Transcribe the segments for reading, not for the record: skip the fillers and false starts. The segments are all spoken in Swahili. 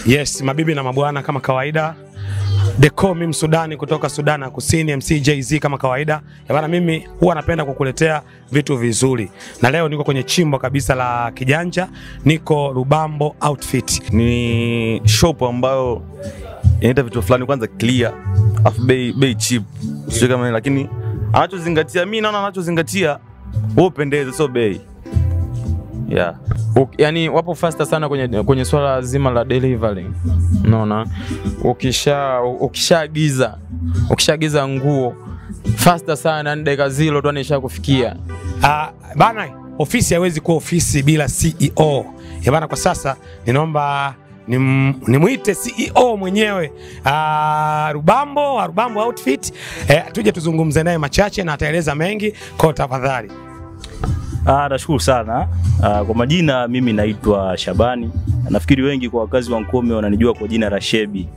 Yes, mabibi na mabwana kama kawaida. Deko mimi Sudani kutoka Sudan Kusini, MC JZ kama kawaida. Bwana, mimi huwa napenda kukuletea vitu vizuri. Na leo niko kwenye chimbo kabisa la kijanja, niko Rubambo Outfit. Ni shop ambayo inaita vitu fulani kwanza clear, afu bei cheap. Sio kama, lakini anachozingatia, mimi naona anachozingatia wewe upendeze, so bei. Yeah. Yani wapo faster sana kwenye swala zima la delivery. Unaona? Ukishaagiza nguo faster sana, ni dakika 0 tu anishakufikia. Bana, ofisi haiwezi kuwa ofisi bila CEO. Bana, kwa sasa ninaomba nimuite CEO mwenyewe Rubambo Outfit, tuje tuzungumze naye machache na ataeleza mengi, kwa tafadhali. Nashukuru sana. Kwa majina mimi naitwa Shabani. Nafikiri wengi kwa wakazi wa Nkome wananijua kwa jina la Shebi.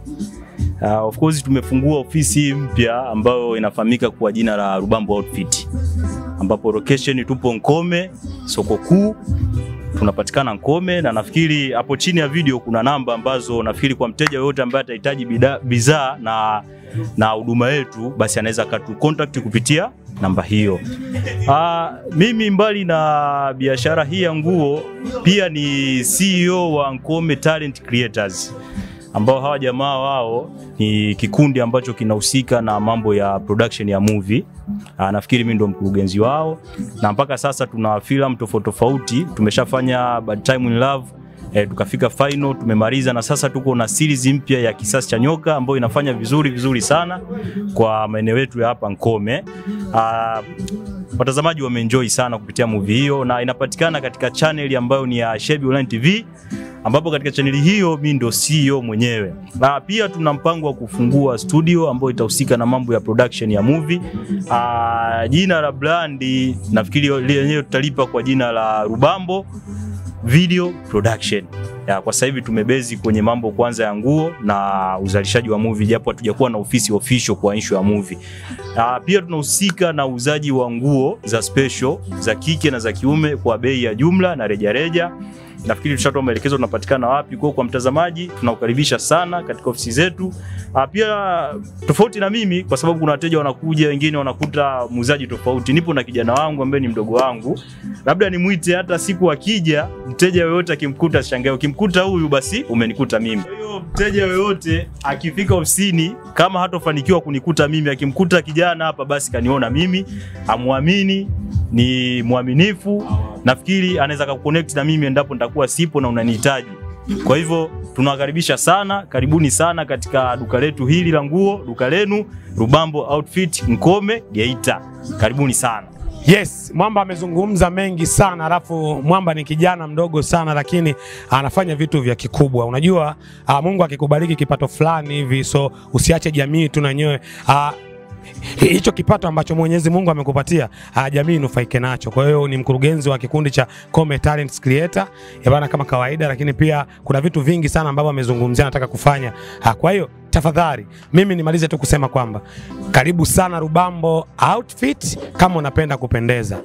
Of course tumefungua ofisi mpya ambayo inafahamika kwa jina la Rubambo Outfit, ambapo location tupo Nkome, soko kuu. Tunapatikana Nkome, na nafikiri hapo chini ya video kuna namba ambazo nafikiri kwa mteja yote ambaye atahitaji bidhaa na huduma yetu, basi anaweza katu contact kupitia namba hiyo. Mimi mbali na biashara hii ya nguo, pia ni CEO wa Nkome Talent Creators, ambao hawa jamaa wao ni kikundi ambacho kinahusika na mambo ya production ya movie. Nafikiri mimi ndo mkurugenzi wao, na mpaka sasa tuna film tofauti. Tumeshafanya Bad Time in Love, tukafika final, tumemaliza, na sasa tuko na series mpya ya Kisasi cha Nyoka ambayo inafanya vizuri sana kwa maeneo yetu ya hapa Nkome. Watazamaji wameenjoy sana kupitia movie hiyo, na inapatikana katika channel ambayo ni ya Shebi Online TV, ambapo katika channel hiyo mimi ndo CEO mwenyewe. Na pia tuna mpango wa kufungua studio ambayo itahusika na mambo ya production ya movie. Jina la brandi nafikiri lenyewe tutalipa kwa jina la Rubambo Video Production. Kwa sasa hivi tumebezi kwenye mambo kwanza ya nguo na uzalishaji wa movie, japo hatujakuwa na ofisi official kwa issue ya movie. Pia tunahusika na uzaji wa nguo za special za kike na za kiume kwa bei ya jumla na rejareja. Nafikiri tushatoa maelekezo tunapatikana wapi. Kwa mtazamaji, tunakukaribisha sana katika ofisi zetu. Pia tofauti na mimi, kwa sababu kuna wateja wanakuja wengine wanakuta muuzaji tofauti, nipo na kijana wangu ambaye ni mdogo wangu. Labda nimuite hata siku akija mteja yoyote akimkuta shangae, ukimkuta huyu basi umenikuta mimi. Kwa hiyo mteja yoyote akifika ofisini, kama hatofanikiwa kunikuta mimi, akimkuta kijana hapa basi kaniona mimi, amuamini, ni muaminifu, nafikiri anaweza kuconnect na mimi endapo nitakuwa sipo na unanihitaji. Kwa hivyo tunawakaribisha sana, karibuni sana katika duka letu hili la nguo, duka lenu Rubambo Outfit Nkome Geita. Karibuni sana. Yes, Mwamba amezungumza mengi sana, alafu Mwamba ni kijana mdogo sana, lakini anafanya vitu vya kikubwa. Unajua Mungu akikubariki kipato fulani hivi, so usiache jamii tu na nyewe hicho kipato ambacho Mwenyezi Mungu amekupatia, jamii nufaike nacho. Kwa hiyo ni mkurugenzi wa kikundi cha Nkome Talent Creator bana kama kawaida, lakini pia kuna vitu vingi sana ambavyo amezungumzia nataka kufanya. Kwa hiyo tafadhali mimi nimalize tu kusema kwamba karibu sana Rubambo Outfit kama unapenda kupendeza.